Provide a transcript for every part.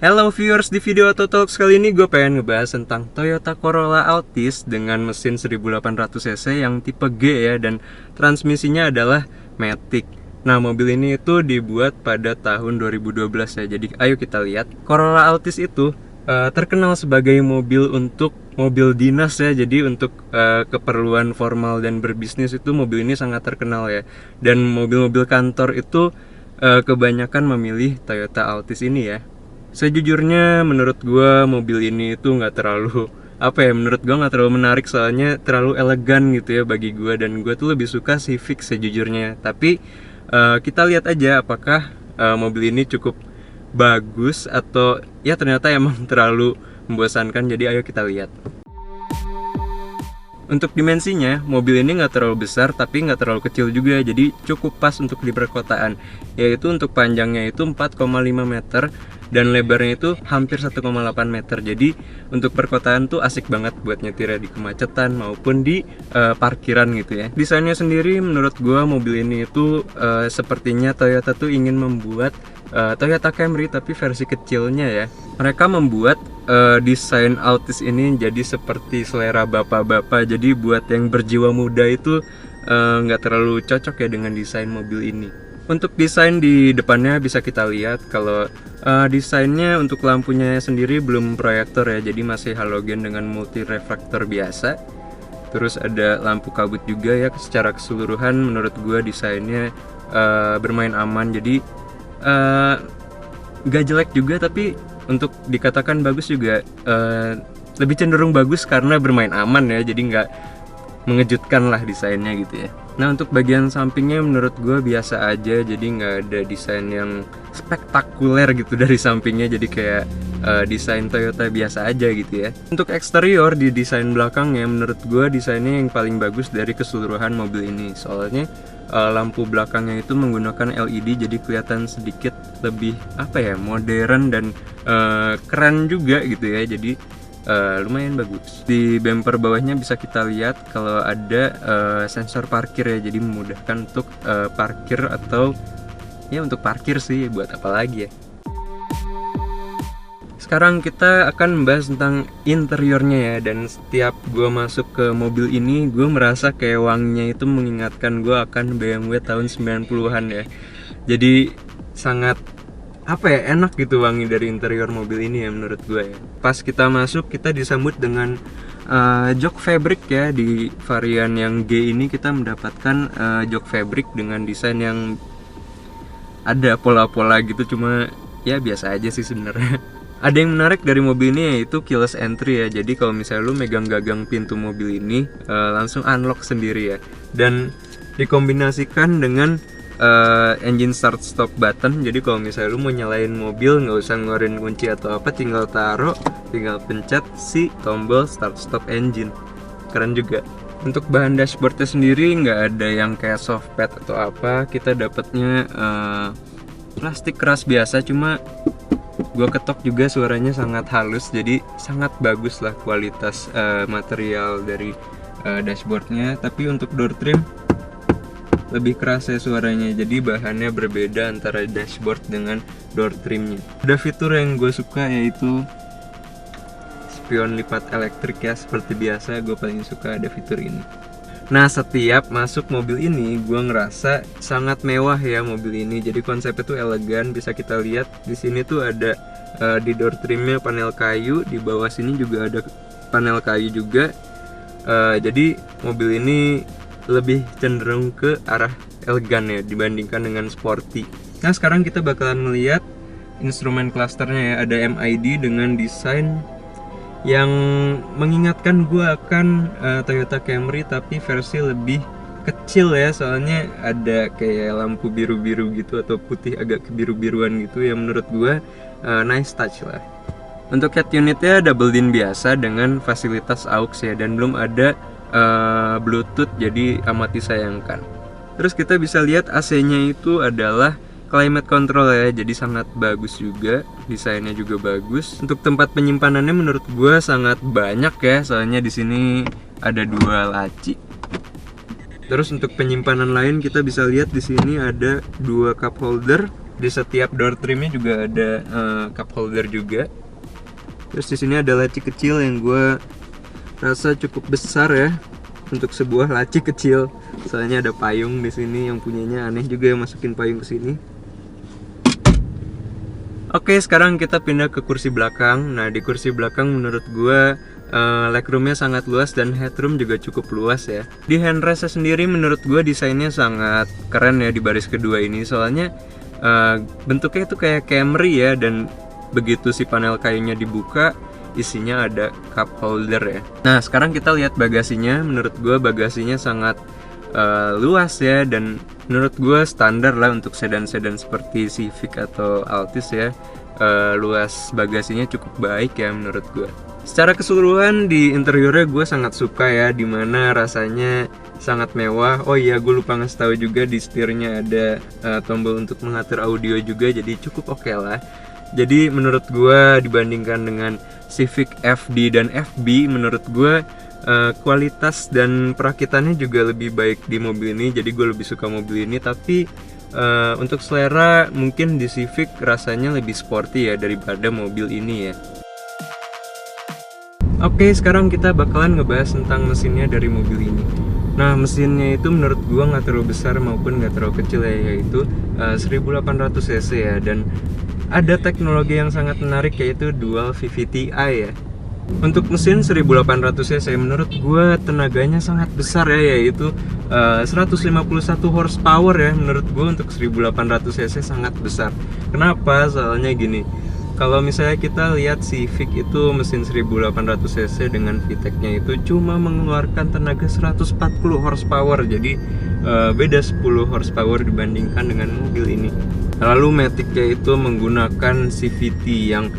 Hello viewers, di video Auto Talks kali ini gue pengen ngebahas tentang Toyota Corolla Altis dengan mesin 1800cc yang tipe G ya, dan transmisinya adalah Matic. Nah, mobil ini itu dibuat pada tahun 2012 ya. Jadi ayo kita lihat. Corolla Altis itu terkenal sebagai mobil untuk mobil dinas ya. Jadi untuk keperluan formal dan berbisnis itu mobil ini sangat terkenal ya. Dan mobil-mobil kantor itu kebanyakan memilih Toyota Altis ini ya. Sejujurnya menurut gue mobil ini itu nggak terlalu menurut gue nggak terlalu menarik, soalnya terlalu elegan gitu ya bagi gue, dan gue tuh lebih suka Civic sejujurnya. Tapi kita lihat aja apakah mobil ini cukup bagus atau ya ternyata emang terlalu membosankan. Jadi ayo kita lihat. Untuk dimensinya, mobil ini nggak terlalu besar tapi nggak terlalu kecil juga, jadi cukup pas untuk di perkotaan. Yaitu untuk panjangnya itu 4,5 meter dan lebarnya itu hampir 1,8 meter. Jadi untuk perkotaan tuh asik banget buat nyetir di kemacetan maupun di parkiran gitu ya. Desainnya sendiri menurut gua mobil ini itu sepertinya Toyota tuh ingin membuat Toyota Camry tapi versi kecilnya ya. Mereka membuat desain Altis ini jadi seperti selera bapak-bapak. Jadi buat yang berjiwa muda itu nggak terlalu cocok ya dengan desain mobil ini. Untuk desain di depannya bisa kita lihat kalau desainnya untuk lampunya sendiri belum proyektor ya, jadi masih halogen dengan multi refraktor biasa. Terus ada lampu kabut juga ya. Secara keseluruhan menurut gua desainnya bermain aman, jadi gak jelek juga, tapi untuk dikatakan bagus juga lebih cenderung bagus karena bermain aman ya, jadi nggak mengejutkan lah desainnya gitu ya. Nah, untuk bagian sampingnya menurut gue biasa aja, jadi nggak ada desain yang spektakuler gitu dari sampingnya, jadi kayak desain Toyota biasa aja gitu ya. Untuk eksterior di desain belakangnya menurut gue desainnya yang paling bagus dari keseluruhan mobil ini, soalnya lampu belakangnya itu menggunakan LED, jadi kelihatan sedikit lebih modern dan keren juga gitu ya. Jadi lumayan bagus. Di bumper bawahnya bisa kita lihat kalau ada sensor parkir ya, jadi memudahkan untuk parkir atau ya untuk parkir sih, buat apa lagi ya. Sekarang kita akan membahas tentang interiornya ya, dan setiap gue masuk ke mobil ini gue merasa kayak wanginya itu mengingatkan gue akan BMW tahun 90-an ya. Jadi sangat enak gitu wangi dari interior mobil ini ya menurut gue ya. Pas kita masuk kita disambut dengan jok fabric ya. Di varian yang G ini kita mendapatkan jok fabric dengan desain yang ada pola-pola gitu, cuma ya biasa aja sih sebenarnya. Ada yang menarik dari mobil ini yaitu keyless entry ya. Jadi kalau misalnya lu megang gagang pintu mobil ini langsung unlock sendiri ya. Dan dikombinasikan dengan engine start stop button. Jadi kalau misalnya lu mau nyalain mobil nggak usah ngeluarin kunci atau apa, tinggal taruh, tinggal pencet si tombol start stop engine. Keren juga. Untuk bahan dashboardnya sendiri nggak ada yang kayak soft pad atau apa. Kita dapatnya plastik keras biasa, cuma gua ketok juga suaranya sangat halus, jadi sangat bagus lah kualitas material dari dashboardnya. Tapi untuk door trim lebih keras ya suaranya, jadi bahannya berbeda antara dashboard dengan door trimnya. Ada fitur yang gue suka yaitu spion lipat elektrik ya, seperti biasa gue paling suka ada fitur ini. Nah, setiap masuk mobil ini gue ngerasa sangat mewah ya mobil ini. Jadi konsepnya tuh elegan, bisa kita lihat di sini tuh ada di door trimnya panel kayu, di bawah sini juga ada panel kayu juga. Jadi mobil ini lebih cenderung ke arah elegan ya dibandingkan dengan sporty. Nah, sekarang kita bakalan melihat instrumen clusternya ya. Ada MID dengan desain yang mengingatkan gue akan Toyota Camry tapi versi lebih kecil ya, soalnya ada kayak lampu biru-biru gitu atau putih agak kebiru-biruan gitu ya. Menurut gue nice touch lah. Untuk head unitnya double din biasa dengan fasilitas aux ya, dan belum ada Bluetooth, jadi amat disayangkan. Terus kita bisa lihat AC-nya itu adalah climate control ya, jadi sangat bagus juga, desainnya juga bagus. Untuk tempat penyimpanannya menurut gue sangat banyak ya, soalnya di sini ada 2 laci. Terus untuk penyimpanan lain kita bisa lihat di sini ada 2 cup holder Di setiap door trimnya juga ada cup holder juga. Terus di sini ada laci kecil yang gue rasa cukup besar ya untuk sebuah laci kecil. Soalnya ada payung di sini, yang punyanya aneh juga yang masukin payung ke sini. Oke, sekarang kita pindah ke kursi belakang. Nah, di kursi belakang menurut gue legroomnya sangat luas dan headroom juga cukup luas ya. Di handrestnya sendiri menurut gue desainnya sangat keren ya di baris kedua ini. Soalnya bentuknya itu kayak Camry ya, dan begitu si panel kayunya dibuka, isinya ada cup holder ya. Nah, sekarang kita lihat bagasinya. Menurut gue bagasinya sangat luas ya, dan menurut gue standar lah untuk sedan-sedan seperti Civic atau Altis ya. Luas bagasinya cukup baik ya menurut gue. Secara keseluruhan di interiornya gue sangat suka ya, dimana rasanya sangat mewah. Oh iya, gue lupa ngasih tahu juga di setirnya ada tombol untuk mengatur audio juga, jadi cukup oke lah. Jadi menurut gue dibandingkan dengan Civic FD dan FB, menurut gue kualitas dan perakitannya juga lebih baik di mobil ini. Jadi gue lebih suka mobil ini, tapi untuk selera mungkin di Civic rasanya lebih sporty ya daripada mobil ini ya. Oke, sekarang kita bakalan ngebahas tentang mesinnya dari mobil ini. Nah, mesinnya itu menurut gua nggak terlalu besar maupun nggak terlalu kecil ya, yaitu 1800 cc ya, dan ada teknologi yang sangat menarik yaitu dual VVT-i ya. Untuk mesin 1800 cc menurut gua tenaganya sangat besar ya, yaitu 151 horsepower ya. Menurut gua untuk 1800 cc sangat besar. Kenapa? Soalnya gini, kalau misalnya kita lihat Civic itu mesin 1800 cc dengan VTEC-nya itu cuma mengeluarkan tenaga 140 horsepower. Jadi beda 10 horsepower dibandingkan dengan mobil ini. Lalu Matic-nya itu menggunakan CVT yang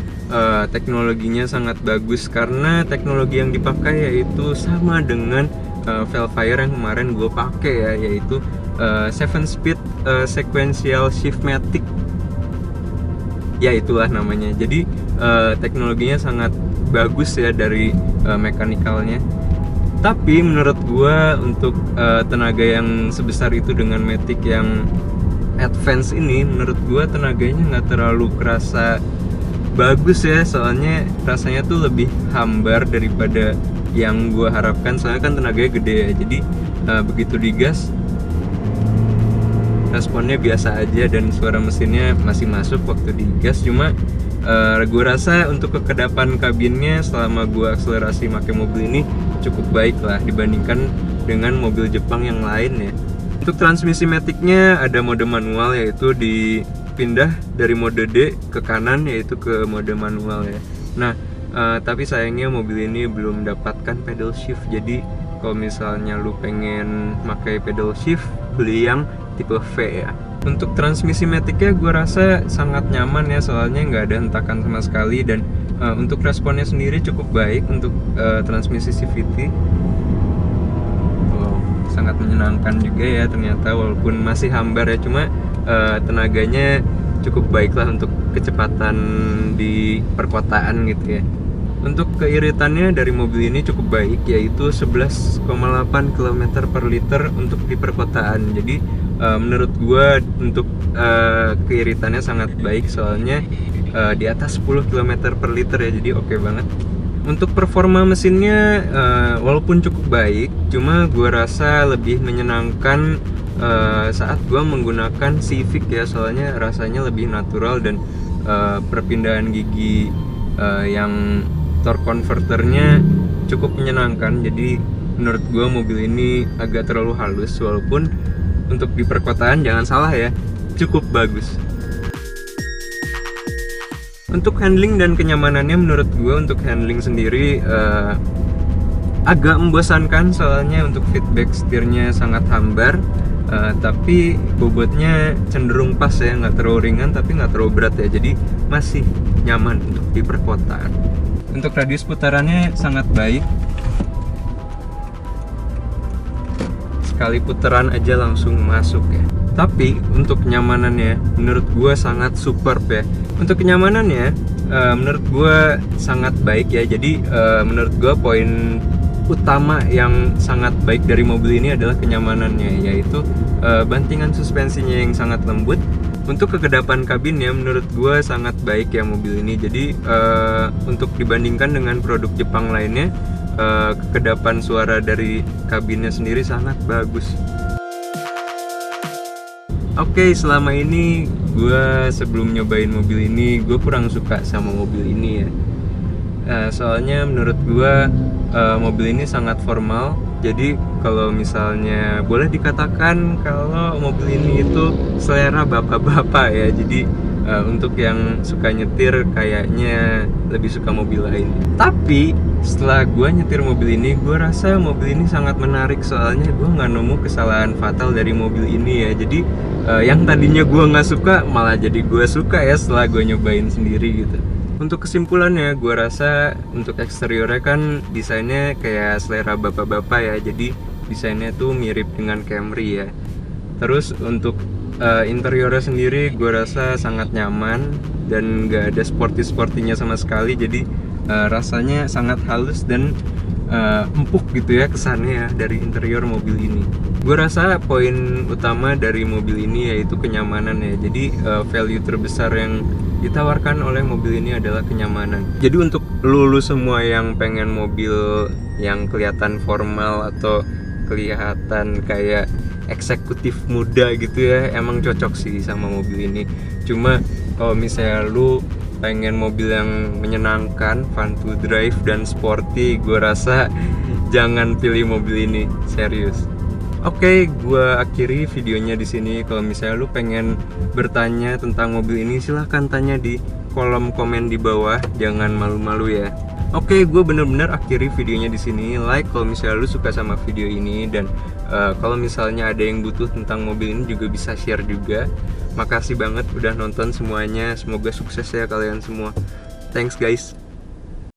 teknologinya sangat bagus, karena teknologi yang dipakai yaitu sama dengan Velfire yang kemarin gue pakai ya, yaitu 7-speed sequential shift Matic. Ya itulah namanya. Jadi teknologinya sangat bagus ya dari mekanikalnya. Tapi menurut gua untuk tenaga yang sebesar itu dengan Matic yang advance ini, menurut gua tenaganya nggak terlalu kerasa bagus ya. Soalnya rasanya tuh lebih hambar daripada yang gua harapkan. Soalnya kan tenaganya gede ya. Jadi begitu digas responnya biasa aja, dan suara mesinnya masih masuk waktu digas. Cuma gue rasa untuk kekedapan kabinnya selama gue akselerasi pakai mobil ini cukup baik lah dibandingkan dengan mobil Jepang yang lain ya. Untuk transmisi Matic-nya ada mode manual, yaitu dipindah dari mode D ke kanan yaitu ke mode manual ya. Nah tapi sayangnya mobil ini belum mendapatkan pedal shift. Jadi kalau misalnya lu pengen pakai pedal shift, beli yang tipe V ya. Untuk transmisi Matic-nya gue rasa sangat nyaman ya, soalnya nggak ada hentakan sama sekali, dan untuk responnya sendiri cukup baik untuk transmisi CVT. Sangat menyenangkan juga ya ternyata, walaupun masih hambar ya, cuma tenaganya cukup baik lah untuk kecepatan di perkotaan gitu ya. Untuk keiritannya dari mobil ini cukup baik, yaitu 11,8 km per liter untuk di perkotaan. Jadi menurut gua untuk keiritannya sangat baik, soalnya di atas 10 km per liter ya, jadi oke banget. Untuk performa mesinnya walaupun cukup baik, cuma gua rasa lebih menyenangkan saat gua menggunakan Civic ya, soalnya rasanya lebih natural, dan perpindahan gigi yang torque converternya cukup menyenangkan. Jadi menurut gue mobil ini agak terlalu halus, walaupun untuk di perkotaan jangan salah ya, cukup bagus. Untuk handling dan kenyamanannya, menurut gue untuk handling sendiri agak membosankan, soalnya untuk feedback setirnya sangat hambar. Tapi bobotnya cenderung pas ya, nggak terlalu ringan tapi nggak terlalu berat ya, jadi masih nyaman untuk di perkotaan. Untuk radius putarannya sangat baik, sekali putaran aja langsung masuk ya. Tapi untuk kenyamanannya menurut gue sangat superb ya. Untuk kenyamanannya menurut gue sangat baik ya. Jadi menurut gue poin utama yang sangat baik dari mobil ini adalah kenyamanannya, yaitu bantingan suspensinya yang sangat lembut, Untuk kekedapan kabinnya menurut gue sangat baik ya mobil ini. Jadi untuk dibandingkan dengan produk Jepang lainnya, kekedapan suara dari kabinnya sendiri sangat bagus. Oke, selama ini gue sebelum nyobain mobil ini, gue kurang suka sama mobil ini ya. Soalnya menurut gue mobil ini sangat formal. Jadi kalau misalnya boleh dikatakan kalau mobil ini itu selera bapak-bapak ya. Jadi untuk yang suka nyetir kayaknya lebih suka mobil lain. Tapi setelah gue nyetir mobil ini, gue rasa mobil ini sangat menarik. Soalnya gue nggak nemu kesalahan fatal dari mobil ini ya. Jadi yang tadinya gue nggak suka malah jadi gue suka ya setelah gue nyobain sendiri gitu. Untuk kesimpulannya, gue rasa untuk eksteriornya kan desainnya kayak selera bapak-bapak ya. Jadi desainnya tuh mirip dengan Camry ya. Terus untuk interiornya sendiri gue rasa sangat nyaman dan gak ada sporty-sportinya sama sekali. Jadi rasanya sangat halus dan empuk gitu ya kesannya ya dari interior mobil ini. Gue rasa poin utama dari mobil ini yaitu kenyamanan ya. Jadi value terbesar yang ditawarkan oleh mobil ini adalah kenyamanan. Jadi untuk lulu semua yang pengen mobil yang kelihatan formal atau kelihatan kayak eksekutif muda gitu ya, emang cocok sih sama mobil ini. Cuma kalau misalnya lu pengen mobil yang menyenangkan, fun to drive dan sporty, gue rasa jangan pilih mobil ini, serius. Oke, gue akhiri videonya di sini. Kalau misalnya lu pengen bertanya tentang mobil ini, silahkan tanya di kolom komen di bawah. Jangan malu-malu ya. Oke, gue bener-bener akhiri videonya di sini. Like kalau misalnya lu suka sama video ini, dan kalau misalnya ada yang butuh tentang mobil ini juga bisa share juga. Makasih banget udah nonton semuanya. Semoga sukses ya kalian semua. Thanks guys.